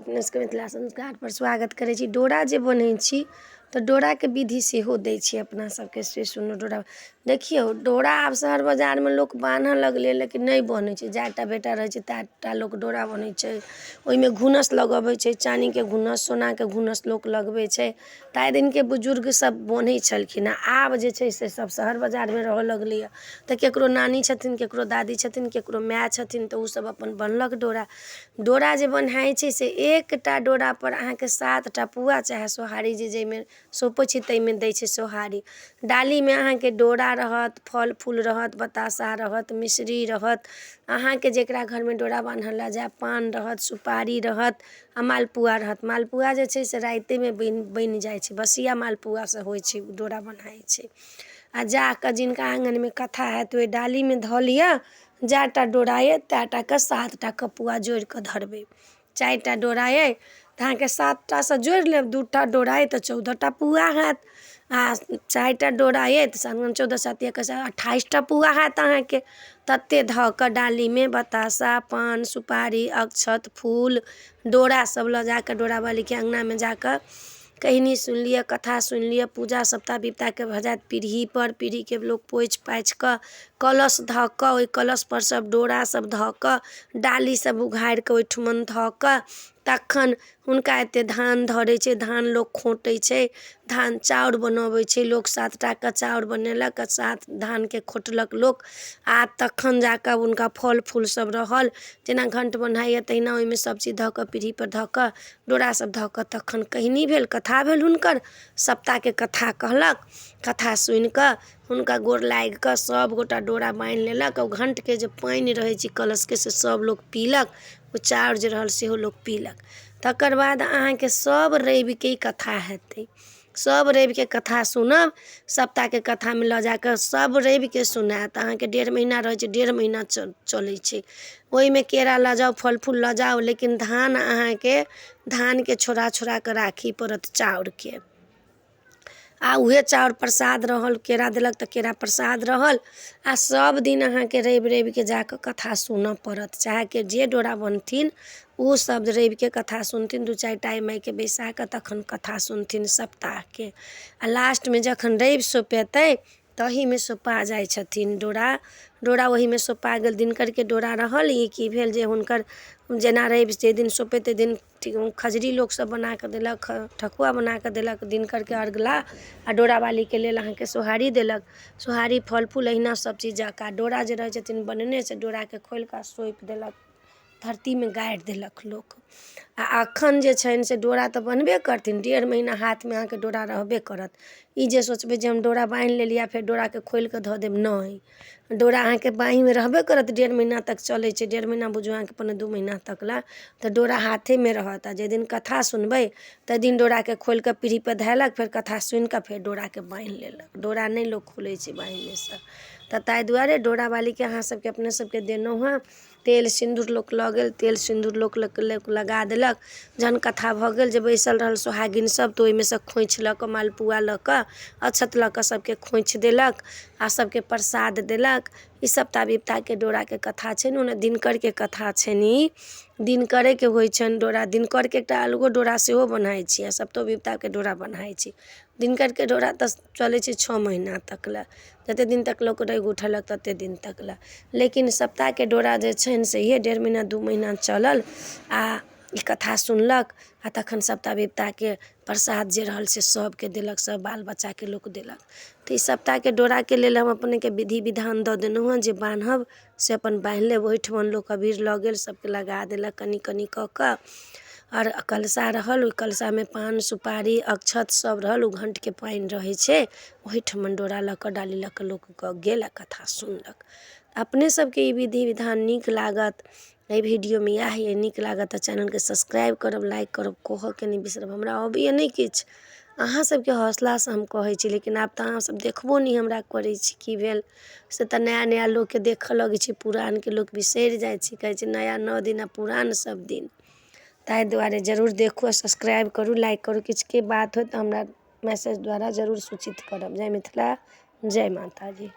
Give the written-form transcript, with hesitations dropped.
अपने सबके मिथिला संस्कार पर स्वागत करै छी। डोरा जे बनै छी तऽ डोरा के विधि सेहो दै छी अपना सबके से सुनो। डोरा देखियौ, डोरा आब शहर बाजार में लोक बान्हऽ लगलै, लेकिन नहीं बनै छै। जएटा बेटा रहै छै तएटा लोक डोरा बनै छै। ओइमे घुनस लगबै छै, चानी के घुनस, सोना के घुनस लोक लगबै छै। ताहि दिन के बुजुर्ग सब बनै छलखिन। आब जे छै से सब शहर बाजार में रहऽ लगलै। तऽ केकरो नानी छथिन, केकरो दादी छथिन, केकरो माय छथिन, तऽ उ सब अपन बनलक डोरा। डोरा जे बन्हाइ छै से एकटा डोरा पर अहाँके 7टा पुआ चाहे सोहारी जे जइमे सौंपै छी तइमे दै छै सोहारी। डाली में अहाँके डोरा रहत, फल फूल रहत, बताशा रहत, मिश्री रहत। अहाँके जेकरा घर में डोरा बान्हल लए जाए, पान रहत, सुपारी रहत आ मालपुआ रहत। मालपुआ जे छै से राइते में बनि जाइ छै। बसिया मालपुआ से होइ छै, डोरा बन्हाइ छै। आ जाकऽ जिनका आँगन में कथा हैत ओइ डाली में धऽ लिअ। जएटा डोरा अइ तएटा के 7टा के पुआ जोड़ि कऽ धरबै। 4टा डोरा अइ तऽ अहाँके 7टा से जोड़ि लेब। 2टा डोरा अइ तऽ 14टा पुआ हैत। आ 4टा डोरा अइ तऽ 14 7 28टा पुआ हैत अहाँके। तते धऽ कऽ डाली में बताशा, पान, सुपारी, अक्षत, फूल, डोरा सब लऽ जाकऽ डोरा वाली के अंगना में जाकऽ कहनी सुन लिअ, कथा सुनि लिअ, पूजा सप्ताह विपता के भऽ जायत पीढ़ी पर। पीढ़ी के लोक पोछि पाछि कऽ कलश धऽ कऽ ओइ कलश पर सब डोरा सब धऽ कऽ डाली सब उघाड़ि कऽ ओइठमन धऽ कऽ तखन हुनका एते धान धरै छै। धान लोक खोंटै छै, धान चाउर बनबै छै लोक। 7टा के चाउर बनेलक, 7 धान के खोटलक लोक। आ तखन जाकऽ हुनका फल फूल सब रहल, जेना घंट बन्हाइए तहिना ओइमे सब चीज धऽ कऽ पीढ़ी पर धऽ कऽ डोरा सब धऽ कऽ तखन कहनी भेल, कथा भेल हुनकर। सप्ताह के कथा कहलक। कथा सुनि कऽ हुनका गोर लागि कऽ सब गोटा डोरा बान्हि लेलक। ओ घंट के जे पानि रहै छै कलश के से सब लोक पीलक। ओ चाउर जे रहल सेहो लोक पीलक। तकर बाद अहाँके सब रवि के कथा हेतै। सब रवि के कथा सुनब। सप्ताह के कथा में लऽ जाकऽ सब रवि के सुनाएत। अहाँके 1.5 महीना रहै छै, 1.5 महीना चलै छै। ओइमे केरा लऽ जाउ, फल फूल लऽ जाउ, लेकिन धान अहाँके धान के छोड़ा छोड़ा कऽ राखी पड़त चाउर के। आ उहे चाउर प्रसाद रहल, केरा देलक तऽ केरा प्रसाद रहल। आ सब दिन अहाँके रवि रवि के जाकऽ कथा सुनऽ पड़त। चाहे के जे डोरा बन्हथिन उ सब रवि के कथा सुनथिन। 2-4 टा माय के बैसा कऽ तखन कथा सुनथिन सप्ताह के। आ लास्ट में जखन रवि सौंपेतै तही में सौंपा जाइ छथिन डोरा। डोरा ओही में सौंपा गेल। दिनकर के डोरा रहल। ई की भेल जे हुनकर जेना रवि जे दिन सौंपे तै दिन खजरी लोक सब बना कऽ देलक, ठकुआ बना कऽ देलक। दिनकर के अर्घ ला आ डोरा वाली के लेल अहाँके सोहारी देलक। सोहारी फल फूल अहिना सब चीज जाकऽ डोरा जे रहै छथिन बनने से डोरा के खोलि कऽ सौंपि देलक, धरती में गाड़ि देलक लोक। आ अखन जे छनि से डोरा तऽ बनबे करथिन, 1.5 महीना हाथ में अहाँके डोरा रहबे करत। ई जे सोचबै जे हम डोरा बान्हि लेली आ फेर डोरा के खोलि कऽ धऽ देब, नहि। डोरा अहाँके बाँहि में रहबे करत। 1.5 महीना तक चलै छै। 1.5 महीना बुझू अहाँके 1.5 2 महीना तक ला तऽ डोरा हाथे में रहत। आ जे दिन कथा सुनबै तै दिन डोरा के खोलि कऽ पीढ़ी पर धैलक, फेर कथा सुनि कऽ फेर डोरा के बान्हि लेलक। डोरा नहीं लोक खोलै छै बाँहिमे सँ। तऽ ताहि दुआरे डोरा वाली के अहाँ सबके अपने सबके देलहुँ हँ। तेल सिन्दूर लोक लऽ गेल, तेल सिन्दूर लोक लगा देलक। जहन कथा भऽ गेल, जे बैसल रहल सोहागिन सब तऽ ओइमे सँ खोइछ लऽ कऽ, मालपुआ लऽ कऽ, अक्षत लऽ कऽ सबके खोइछ देलक आ सबके प्रसाद देलक। ई सप्ताह विपता के डोरा के कथा छै ने, दिनकर के कथा छनि। ई दिनकरे के होइ छनि डोरा। दिनकर के एकटा अलगो डोरा सेहो बन्हाइ छी आ सप्तो विपता के डोरा बन्हाइ छी। दिनकर के डोरा तऽ चलै छै 6 महीना तक ला। जते दिन तक लोक रगि उठलक तते दिन तक ला। लेकिन सप्ताह के डोरा जे छनि से इहे 1.5 महीना 2 महीना चलल। आ ई कथा सुनलक आ तखन सप्ताह विपता के प्रसाद जे रहल से सबके देलक, सब बाल बच्चा के लोक देलक। तऽ ई सप्ताह के डोरा के लेल हम अपने के विधि विधान दऽ देलहुँ हँ। जे बान्हब से अपन बान्हि लेब। ओहिठमन लोक अबीर लऽ गेल, सबके लगा देलक कनी कनी कऽ कऽ। और कलशा रहल, ओइ कलशा में पान सुपारी अक्षत सब रहल। उ घंट के पानि रहै छै। ओहिठमन डोरा लऽ कऽ डाली लऽ कऽ लोक गेल आ कथा सुनलक। अपने सबके ई विधि विधान नीक लागत। एहि वीडियो में इएह अइ। नीक लागत तऽ चैनल के सब्सक्राइब करब, लाइक करब, कहऽ के नहीं बिसरब। हमरा अबैए नहीं किछु, अहाँ सबके हौसला से हम कहै छी। लेकिन आब तऽ अहाँ सब देखबो नहीं हमरा करै छी। की भेल से तऽ नया नया लोक के देखऽ लगै छै, पुरान के लोक बिसरि जाइ छै। कहै छै नया 9 दिन आ पुरान सब दिन। ताहि दुआरे जरूर देखू आ सब्सक्राइब करू, लाइक करू। किछु के बात होय तऽ हमरा मैसेज द्वारा जरूर सूचित करब। जय मिथिला, जय माता दी।